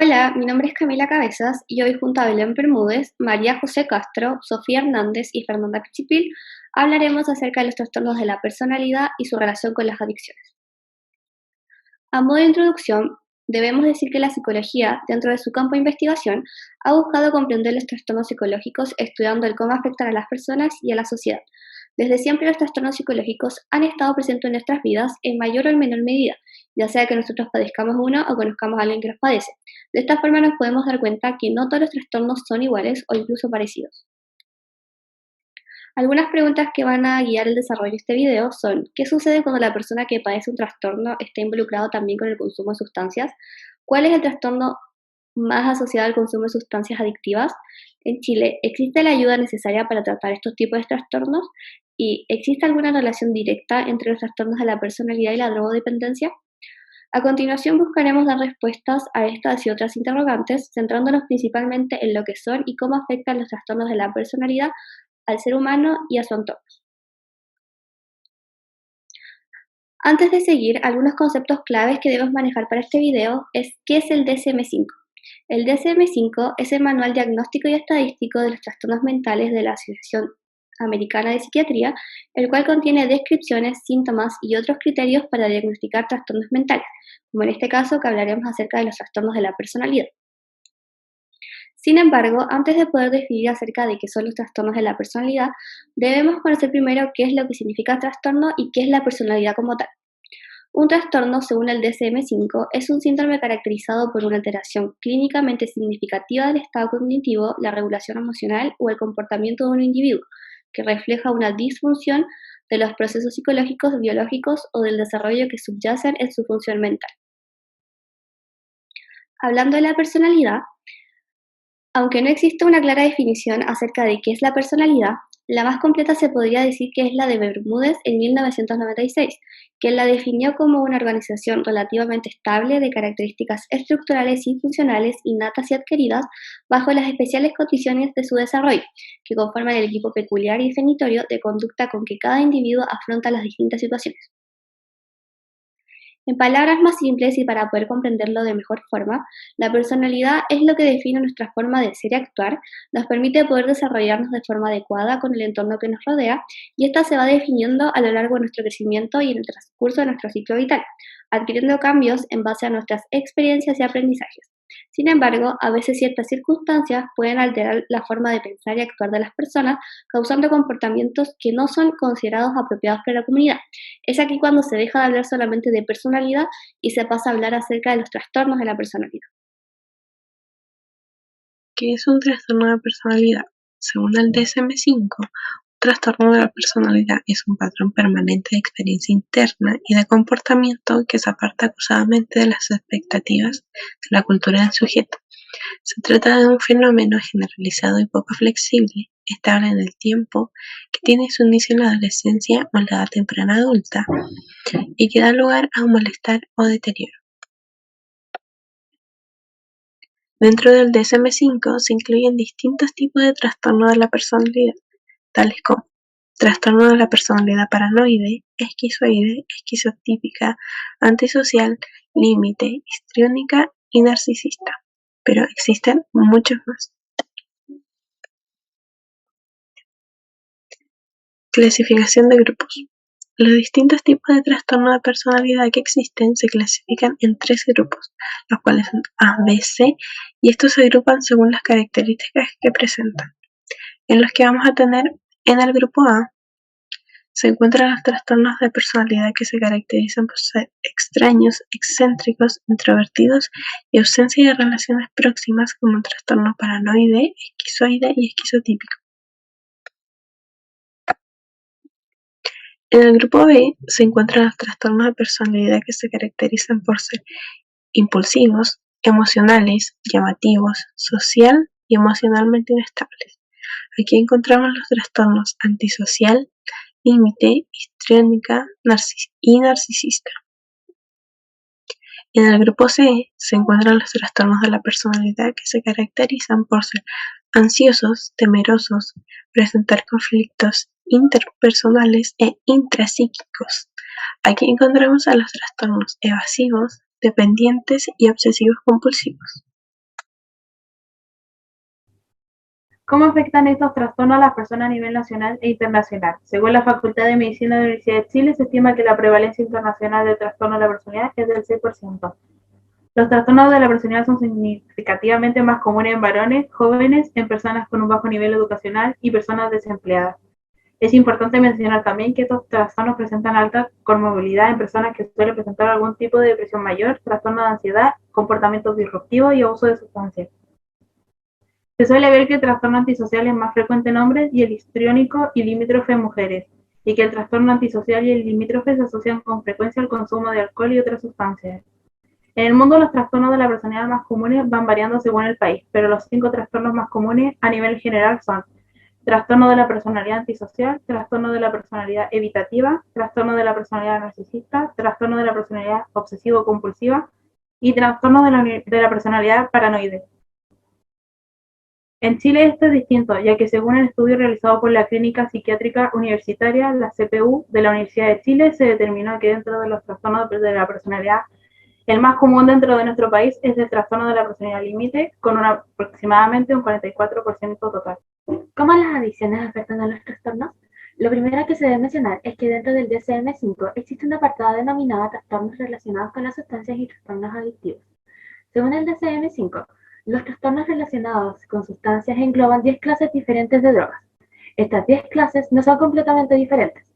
Hola, mi nombre es Camila Cabezas y hoy junto a Belén Bermúdez, María José Castro, Sofía Hernández y Fernanda Pichipil hablaremos acerca de los trastornos de la personalidad y su relación con las adicciones. A modo de introducción, debemos decir que la psicología, dentro de su campo de investigación, ha buscado comprender los trastornos psicológicos estudiando el cómo afectan a las personas y a la sociedad. Desde siempre los trastornos psicológicos han estado presentes en nuestras vidas en mayor o menor medida, ya sea que nosotros padezcamos uno o conozcamos a alguien que los padece. De esta forma nos podemos dar cuenta que no todos los trastornos son iguales o incluso parecidos. Algunas preguntas que van a guiar el desarrollo de este video son: ¿qué sucede cuando la persona que padece un trastorno está involucrado también con el consumo de sustancias? ¿Cuál es el trastorno más asociado al consumo de sustancias adictivas? En Chile, ¿existe la ayuda necesaria para tratar estos tipos de trastornos? ¿Y existe alguna relación directa entre los trastornos de la personalidad y la drogodependencia? A continuación buscaremos dar respuestas a estas y otras interrogantes, centrándonos principalmente en lo que son y cómo afectan los trastornos de la personalidad al ser humano y a su entorno. Antes de seguir, algunos conceptos claves que debemos manejar para este video es ¿qué es el DSM-5? El DSM-5 es el Manual Diagnóstico y Estadístico de los Trastornos Mentales de la Asociación Americana de Psiquiatría, el cual contiene descripciones, síntomas y otros criterios para diagnosticar trastornos mentales, como en este caso que hablaremos acerca de los trastornos de la personalidad. Sin embargo, antes de poder definir acerca de qué son los trastornos de la personalidad, debemos conocer primero qué es lo que significa trastorno y qué es la personalidad como tal. Un trastorno, según el DSM-5, es un síndrome caracterizado por una alteración clínicamente significativa del estado cognitivo, la regulación emocional o el comportamiento de un individuo, que refleja una disfunción de los procesos psicológicos, biológicos o del desarrollo que subyacen en su función mental. Hablando de la personalidad, aunque no existe una clara definición acerca de qué es la personalidad, la más completa se podría decir que es la de Bermúdez en 1996, que la definió como una organización relativamente estable de características estructurales y funcionales innatas y adquiridas bajo las especiales condiciones de su desarrollo, que conforman el equipo peculiar y definitorio de conducta con que cada individuo afronta las distintas situaciones. En palabras más simples y para poder comprenderlo de mejor forma, la personalidad es lo que define nuestra forma de ser y actuar, nos permite poder desarrollarnos de forma adecuada con el entorno que nos rodea y esta se va definiendo a lo largo de nuestro crecimiento y en el transcurso de nuestro ciclo vital, adquiriendo cambios en base a nuestras experiencias y aprendizajes. Sin embargo, a veces ciertas circunstancias pueden alterar la forma de pensar y actuar de las personas, causando comportamientos que no son considerados apropiados para la comunidad. Es aquí cuando se deja de hablar solamente de personalidad y se pasa a hablar acerca de los trastornos de la personalidad. ¿Qué es un trastorno de personalidad? Según el DSM-5, un trastorno de la personalidad es un patrón permanente de experiencia interna y de comportamiento que se aparta acusadamente de las expectativas de la cultura del sujeto. Se trata de un fenómeno generalizado y poco flexible, estable en el tiempo, que tiene su inicio en la adolescencia o en la edad temprana adulta y que da lugar a un malestar o deterioro. Dentro del DSM-5 se incluyen distintos tipos de trastorno de la personalidad, tales como trastorno de la personalidad paranoide, esquizoide, esquizotípica, antisocial, límite, histriónica y narcisista. Pero existen muchos más. Clasificación de grupos. Los distintos tipos de trastorno de personalidad que existen se clasifican en 3 grupos, los cuales son A, B, C, y estos se agrupan según las características que presentan. En los que vamos a tener en el grupo A se encuentran los trastornos de personalidad que se caracterizan por ser extraños, excéntricos, introvertidos y ausencia de relaciones próximas, como el trastorno paranoide, esquizoide y esquizotípico. En el grupo B se encuentran los trastornos de personalidad que se caracterizan por ser impulsivos, emocionales, llamativos, social y emocionalmente inestables. Aquí encontramos los trastornos antisocial, límite, histriónica y narcisista. En el grupo C se encuentran los trastornos de la personalidad que se caracterizan por ser ansiosos, temerosos, presentar conflictos interpersonales e intrapsíquicos. Aquí encontramos a los trastornos evasivos, dependientes y obsesivos compulsivos. ¿Cómo afectan estos trastornos a las personas a nivel nacional e internacional? Según la Facultad de Medicina de la Universidad de Chile, se estima que la prevalencia internacional de trastorno de la personalidad es del 6%. Los trastornos de la personalidad son significativamente más comunes en varones, jóvenes, en personas con un bajo nivel educacional y personas desempleadas. Es importante mencionar también que estos trastornos presentan alta comorbilidad en personas que suelen presentar algún tipo de depresión mayor, trastorno de ansiedad, comportamientos disruptivos y abuso de sustancias. Se suele ver que el trastorno antisocial es más frecuente en hombres y el histriónico y limítrofe en mujeres, y que el trastorno antisocial y el limítrofe se asocian con frecuencia al consumo de alcohol y otras sustancias. En el mundo, los trastornos de la personalidad más comunes van variando según el país, pero los 5 trastornos más comunes a nivel general son trastorno de la personalidad antisocial, trastorno de la personalidad evitativa, trastorno de la personalidad narcisista, trastorno de la personalidad obsesivo-compulsiva y trastorno de la personalidad paranoide. En Chile esto es distinto, ya que según el estudio realizado por la Clínica Psiquiátrica Universitaria, la CPU, de la Universidad de Chile, se determinó que dentro de los trastornos de la personalidad, el más común dentro de nuestro país es el trastorno de la personalidad límite, con aproximadamente un 44% total. ¿Cómo las adicciones afectan a los trastornos? Lo primero que se debe mencionar es que dentro del DSM-5 existe un apartado denominado trastornos relacionados con las sustancias y trastornos adictivos. Según el DSM-5, los trastornos relacionados con sustancias engloban 10 clases diferentes de drogas. Estas 10 clases no son completamente diferentes.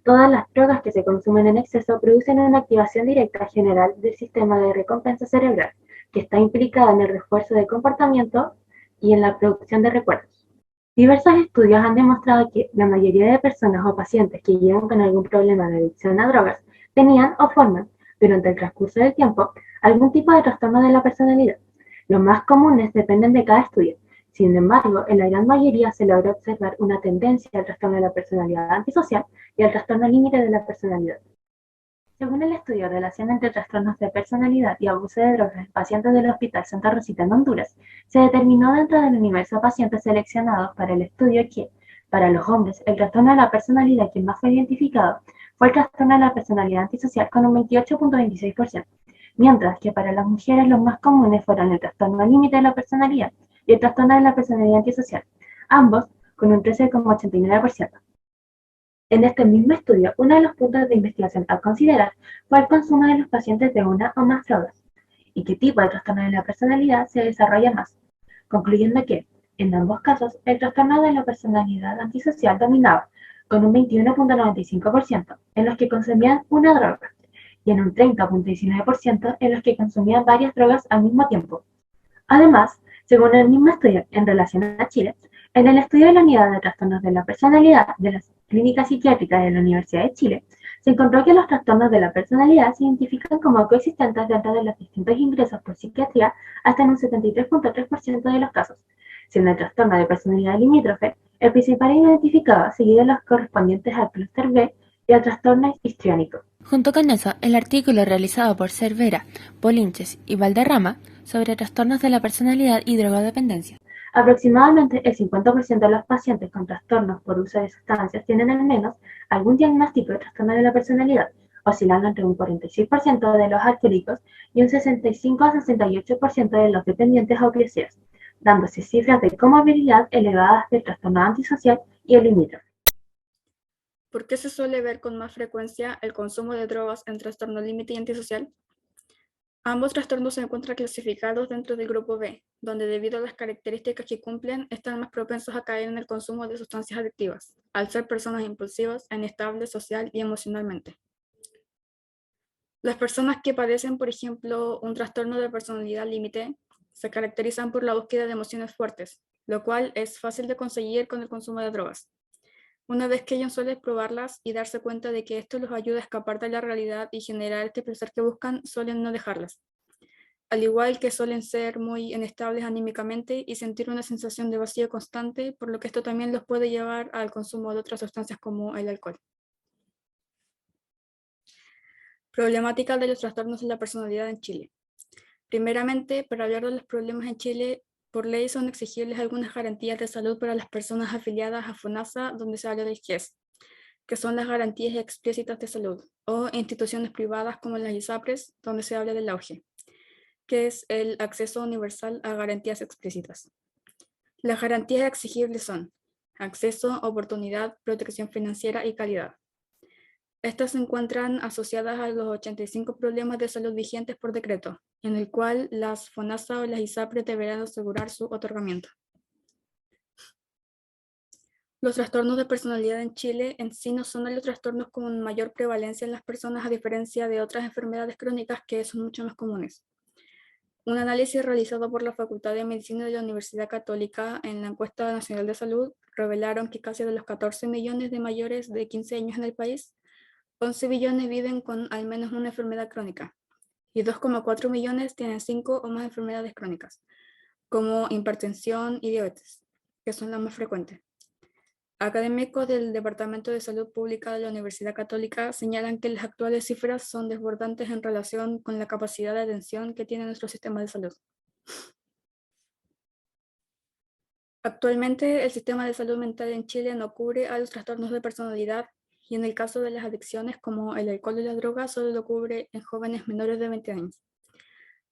Todas las drogas que se consumen en exceso producen una activación directa general del sistema de recompensa cerebral, que está implicada en el refuerzo de comportamiento y en la producción de recuerdos. Diversos estudios han demostrado que la mayoría de personas o pacientes que llegan con algún problema de adicción a drogas tenían o forman, durante el transcurso del tiempo, algún tipo de trastorno de la personalidad. Los más comunes dependen de cada estudio. Sin embargo, en la gran mayoría se logra observar una tendencia al trastorno de la personalidad antisocial y al trastorno límite de la personalidad. Según el estudio Relación entre trastornos de personalidad y abuso de drogas en pacientes del Hospital Santa Rosita en Honduras, se determinó dentro del universo de pacientes seleccionados para el estudio que, para los hombres, el trastorno de la personalidad que más fue identificado fue el trastorno de la personalidad antisocial con un 28.26%, mientras que para las mujeres los más comunes fueron el trastorno límite de la personalidad y el trastorno de la personalidad antisocial, ambos con un 13.89%. En este mismo estudio, uno de los puntos de investigación a considerar fue el consumo de los pacientes de una o más drogas y qué tipo de trastorno de la personalidad se desarrolla más, concluyendo que, en ambos casos, el trastorno de la personalidad antisocial dominaba, con un 21.95% en los que consumían una droga y en un 30.19% en los que consumían varias drogas al mismo tiempo. Además, según el mismo estudio en relación a Chile, en el estudio de la Unidad de Trastornos de la Personalidad de la Clínica Psiquiátrica de la Universidad de Chile, se encontró que los trastornos de la personalidad se identifican como coexistentes dentro de los distintos ingresos por psiquiatría hasta en un 73.3% de los casos, siendo el trastorno de personalidad limítrofe el principal identificado, seguido de los correspondientes al clúster B y al trastorno histriónico. Junto con eso, el artículo realizado por Cervera, Polinches y Valderrama sobre trastornos de la personalidad y drogodependencia. Aproximadamente el 50% de los pacientes con trastornos por uso de sustancias tienen al menos algún diagnóstico de trastorno de la personalidad, oscilando entre un 46% de los alcohólicos y un 65 a 68% de los dependientes a opioides, dándose cifras de comorbilidad elevadas del trastorno antisocial y el limítrofe. ¿Por qué se suele ver con más frecuencia el consumo de drogas en trastorno límite y antisocial? Ambos trastornos se encuentran clasificados dentro del grupo B, donde debido a las características que cumplen, están más propensos a caer en el consumo de sustancias adictivas, al ser personas impulsivas, inestables social y emocionalmente. Las personas que padecen, por ejemplo, un trastorno de personalidad límite, se caracterizan por la búsqueda de emociones fuertes, lo cual es fácil de conseguir con el consumo de drogas. Una vez que ellos suelen probarlas y darse cuenta de que esto los ayuda a escapar de la realidad y generar este placer que buscan, suelen no dejarlas. Al igual que suelen ser muy inestables anímicamente y sentir una sensación de vacío constante, por lo que esto también los puede llevar al consumo de otras sustancias como el alcohol. Problemática de los trastornos de la personalidad en Chile. Primeramente, para hablar de los problemas en Chile, por ley son exigibles algunas garantías de salud para las personas afiliadas a FONASA, donde se habla del GES, que son las garantías explícitas de salud, o instituciones privadas como las ISAPRES, donde se habla del AUGE, que es el acceso universal a garantías explícitas. Las garantías exigibles son acceso, oportunidad, protección financiera y calidad. Estas se encuentran asociadas a los 85 problemas de salud vigentes por decreto, en el cual las FONASA o las ISAPRE deberán asegurar su otorgamiento. Los trastornos de personalidad en Chile en sí no son de los trastornos con mayor prevalencia en las personas, a diferencia de otras enfermedades crónicas que son mucho más comunes. Un análisis realizado por la Facultad de Medicina de la Universidad Católica en la Encuesta Nacional de Salud revelaron que casi de los 14 millones de mayores de 15 años en el país, 11 millones viven con al menos una enfermedad crónica y 2,4 millones tienen 5 o más enfermedades crónicas, como hipertensión y diabetes, que son las más frecuentes. Académicos del Departamento de Salud Pública de la Universidad Católica señalan que las actuales cifras son desbordantes en relación con la capacidad de atención que tiene nuestro sistema de salud. Actualmente, el sistema de salud mental en Chile no cubre a los trastornos de personalidad y en el caso de las adicciones como el alcohol y la droga solo lo cubre en jóvenes menores de 20 años.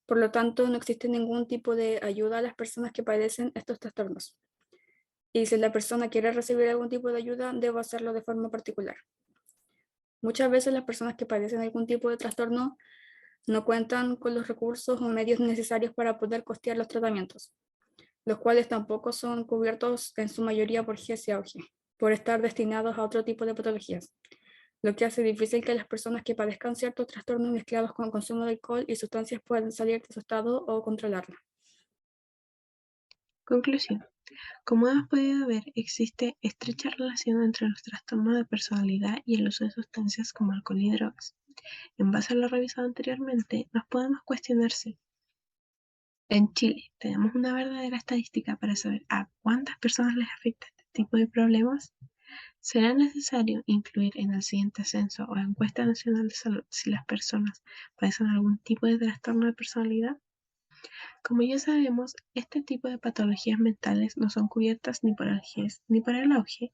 Por lo tanto, no existe ningún tipo de ayuda a las personas que padecen estos trastornos. Y si la persona quiere recibir algún tipo de ayuda, debe hacerlo de forma particular. Muchas veces las personas que padecen algún tipo de trastorno no cuentan con los recursos o medios necesarios para poder costear los tratamientos, los cuales tampoco son cubiertos en su mayoría por GSAUG, por estar destinados a otro tipo de patologías, lo que hace difícil que las personas que padezcan ciertos trastornos mezclados con consumo de alcohol y sustancias puedan salir de su estado o controlarlo. Conclusión. Como hemos podido ver, existe estrecha relación entre los trastornos de personalidad y el uso de sustancias como alcohol y drogas. En base a lo revisado anteriormente, nos podemos cuestionar si en Chile tenemos una verdadera estadística para saber a cuántas personas les afecta este tipo de problemas. ¿Será necesario incluir en el siguiente censo o encuesta nacional de salud si las personas padecen algún tipo de trastorno de personalidad? Como ya sabemos, este tipo de patologías mentales no son cubiertas ni por el GES ni por el AUGE,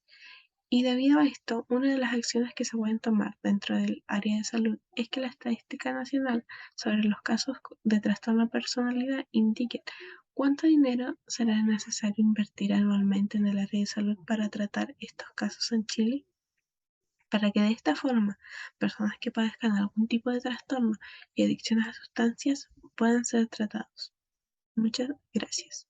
y debido a esto, una de las acciones que se pueden tomar dentro del área de salud es que la estadística nacional sobre los casos de trastorno de personalidad indique cuánto dinero será necesario invertir anualmente en el área de salud para tratar estos casos en Chile, para que de esta forma personas que padezcan algún tipo de trastorno y adicciones a sustancias puedan ser tratados. Muchas gracias.